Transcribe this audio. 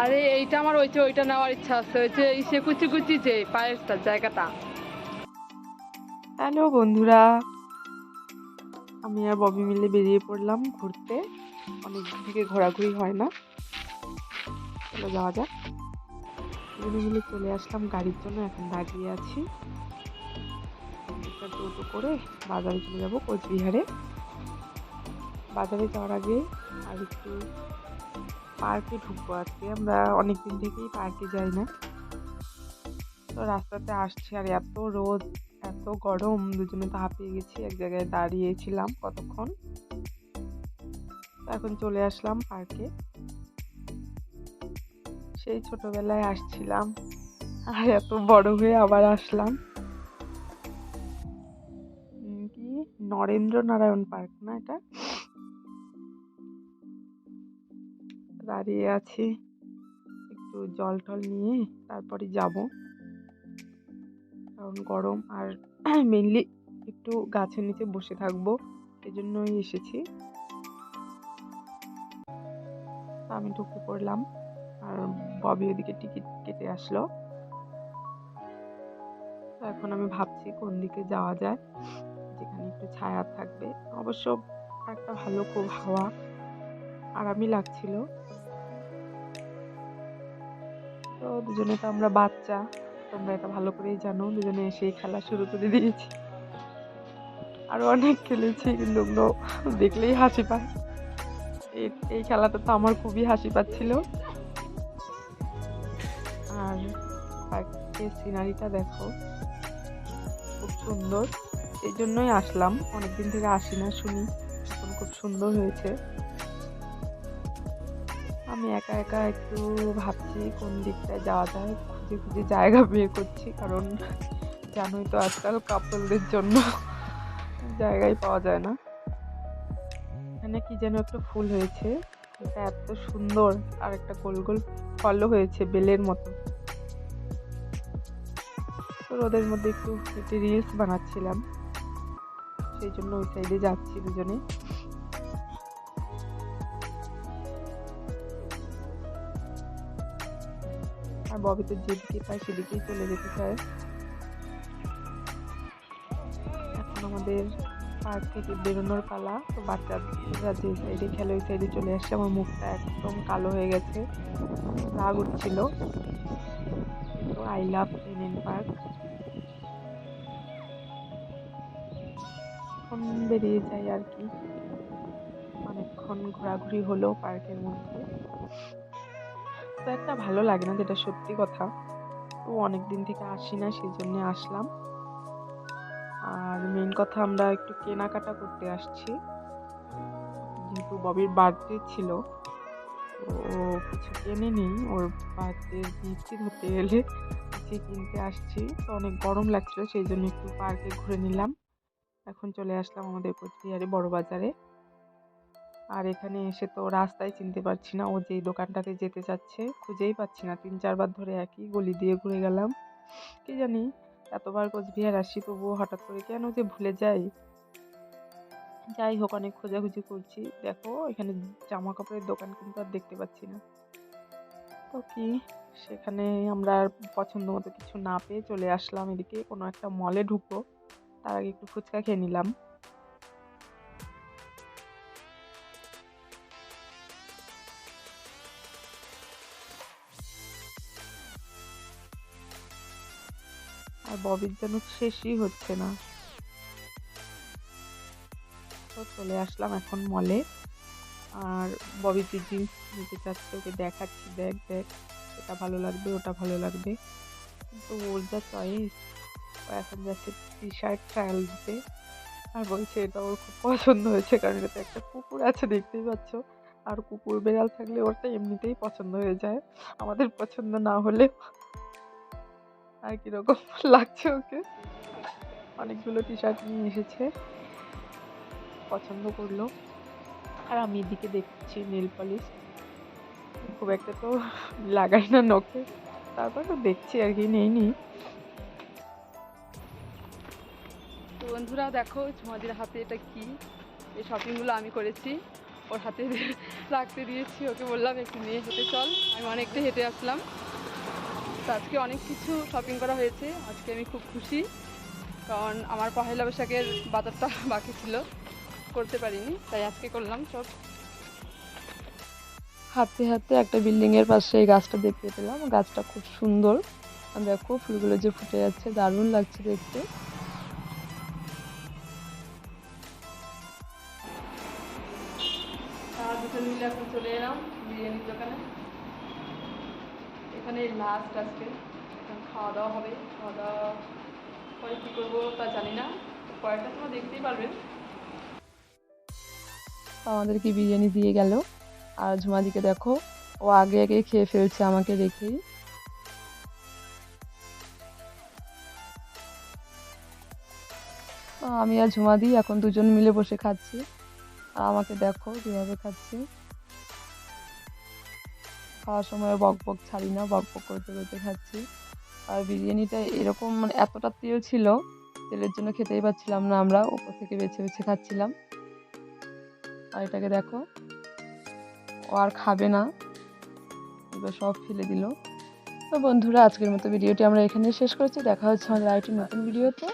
আরে এইটা আমার ওইটা নেওয়ার ইচ্ছা আছে, সে কুচি কুচি যে পায়ের জায়গাটা। হ্যালো বন্ধুরা, আমি আর ববি মিলে বেরিয়ে পড়লাম ঘুরতে। অনেকদিন থেকে ঘোরাঘুরি হয় না, চলো যাওয়া যাক। দুজনে মিলে চলে আসলাম গাড়ির জন্য, এখন দাঁড়িয়ে আছি। একটা টোটো করে বাজারে চলে যাবো, কোচবিহারে। বাজারে যাওয়ার আগে আর একটু পার্কে ঢুকবো। আজকে আমরা অনেকদিন থেকেই পার্কে যাই না, তো রাস্তাতে আসছি আর এত রোদ এত গরম, দুজনে তো হাঁপিয়ে গেছি। এক জায়গায় দাঁড়িয়েছিলাম কতক্ষণ, এখন চলে আসলাম পার্কে। সেই ছোটবেলায় আসছিলাম আর এত বড় হয়ে আবার আসলাম। কি নরেন্দ্র নারায়ণ পার্ক না এটা? দাঁড়িয়ে আছি, একটু জল টল নিয়ে তারপরে যাব, কারণ গরম। আর মেইনলি একটু গাছের নিচে বসে থাকবো, এজন্যই এসেছি। আমি ঢুকে পড়লাম আর ববি ওদিকে টিকিট কেটে আসলো। তো এখন আমি ভাবছি কোন দিকে যাওয়া যায়, যেখানে একটু ছায়া থাকবে। অবশ্য একটা ভালো, খুব হাওয়া, আরামই লাগছিল। তো দুজনে তো আমরা বাচ্চা, তোমরা এটা ভালো করেই জানো। দুজনে এসেই খেলা শুরু করে দিয়েছি, আরো অনেক খেলেছি, কিন্তু ওগুলো দেখলেই হাসি পায়। এই খেলাটা তো আমার খুবই হাসি পাচ্ছিল। আর পার্কের সিনারিটা দেখো, খুব সুন্দর। এই জন্যই আসলাম, অনেকদিন থেকে আসি না, শুনি এখন খুব সুন্দর হয়েছে। আমি একা একা একটু ভাবছি কোন দিকটায় যাওয়া যায়, খুঁজে খুঁজে জায়গা বের করছি, কারণ জানোই তো আজকাল কাপলদের জন্য জায়গাই পাওয়া যায় না। এখানে কি যেন একটা ফুল হয়েছে, এটা এত সুন্দর, আর একটা গোল গোল ফলও হয়েছে বেলের মতো। তো রোদের মধ্যে একটু হেঁটে রিলস বানাচ্ছিলাম, সেই জন্য ওই সাইডে যাচ্ছি দুজনে। আর ববি তো যেদিকে পায় সেদিকেই চলে যেতে চায়। এখন আমাদের পার্ক থেকে বেরোনোর পালা। তো বাচ্চারা যে সাইডে খেলে ওই সাইডে চলে আসছে। আমার মুখটা একদম কালো হয়ে গেছে, রাগ উঠছিল। তো আই লাভ এনএন পার্ক। এখন বেরিয়ে যাই আর কি, অনেকক্ষণ ঘোরাঘুরি হলো পার্কের মধ্যে। তো একটা ভালো লাগে না, যেটা সত্যি কথা। তো অনেকদিন থেকে আসি না, সেই জন্য আসলাম। আর মেন কথা, আমরা একটু কেনাকাটা করতে আসছি, যেহেতু ববির বার্থডে ছিল। তো ও কিছু কেনেনি, ওর বার্থডে গিফট ধরতে গেলে কিছু কিনতে আসছি। তো অনেক গরম লাগছিল, সেই জন্য একটু পার্কে ঘুরে নিলাম। এখন চলে আসলাম আমাদের কোচবিহারে বড় বাজারে। আর এখানে এসে তো রাস্তায় চিনতে পারছি না, ও যেই দোকানটাতে যেতে চাচ্ছে খুঁজেই পাচ্ছি না। 3-4 বার ধরে একই গলি দিয়ে ঘুরে গেলাম। কি জানি, এতবার কোচবিহার আসি তবুও হঠাৎ করে কেন যে ভুলে যাই। যাই হোক, অনেক খোঁজাখুঁজি করছি। দেখো এখানে জামা কাপড়ের দোকান কিন্তু আর দেখতে পাচ্ছি না। তো কি, সেখানে আমরা আর পছন্দ মতো কিছু না পেয়ে চলে আসলাম এদিকে কোনো একটা মলে ঢুকবো। তার আগে একটু ফুচকা খেয়ে নিলাম। আর ববির যেন শেষই হচ্ছে না। তো চলে আসলাম এখন মলে। আর ববি যে জিন্স নিতে চাচ্ছে, ওকে দেখাচ্ছি, দেখ দেখ, এটা ভালো লাগবে, ওটা ভালো লাগবে। কিন্তু ওর যা চয়েস, ও এখন যাচ্ছে টি শার্ট ট্রায়াল দিতে। আর বলছে এটা ওর খুব পছন্দ হয়েছে, কারণ এটাতে একটা কুকুর আছে, দেখতেই পাচ্ছ। আর কুকুর বেড়াল থাকলে ওরটা এমনিতেই পছন্দ হয়ে যায়, আমাদের পছন্দ না হলে। আর কিরকম লাগছে ওকে। অনেকগুলো টি শার্ট নিয়ে এসেছে, পছন্দ করলো। আর আমি এদিকে দেখছি নেল পলিশ, খুব একটা তো লাগাই না নখে, তারপরেও দেখছি আর কি, নেইনি। তো বন্ধুরা দেখো ঝুমাদির হাতে এটা কি, এই শপিংগুলো আমি করেছি, ওর হাতে রাখতে দিয়েছি, ওকে বললাম একটু নিয়ে হেঁটে চল, আমি অনেকটা হেঁটে আসলাম। তো আজকে অনেক কিছু শপিং করা হয়েছে, আজকে আমি খুব খুশি, কারণ আমার পহেলা বৈশাখের বাজারটা বাকি ছিল, করতে পারিনি, তাই আজকে করলাম সব। হাঁটতে হাঁটতে একটা বিল্ডিং এর পাশে এই গাছটা দেখতে পেলাম, গাছটা খুব সুন্দর, আর দেখো ফুলগুলো যে ফুটে যাচ্ছে, দারুণ লাগছে দেখতে। দুজন মিলে এখন চলে এলাম বিরিয়ানির দোকানে, এখানে লাস্ট আজকে এখন খাওয়া দাওয়া হবে, খাওয়া দাওয়া পরে কী করবো তা জানি না, পরেরটা তোমরা দেখতেই পারবেন। আমাদেরকে বিরিয়ানি দিয়ে গেল, আর ঝুমাদিকে দেখো ও আগে আগে খেয়ে ফেলছে আমাকে রেখেই। আমি আর ঝুমাদি এখন দুজন মিলে বসে খাচ্ছি, আর আমাকে দেখো কিভাবে খাচ্ছি, খাওয়ার সময় বক বক ছাড়ি না, বক বক করতে করতে খাচ্ছি। আর বিরিয়ানিটা এরকম মানে এতটা তেল ছিল, তেলের জন্য খেতেই পাচ্ছিলাম না, আমরা উপর থেকে বেছে বেছে খাচ্ছিলাম। আর এটাকে দেখো ও আর খাবে না, এবার সব ফেলে দিল। তো বন্ধুরা আজকের মতো ভিডিওটি আমরা এখানে শেষ করছি, দেখা হচ্ছে আমাদের আরেকটি নতুন ভিডিওতে।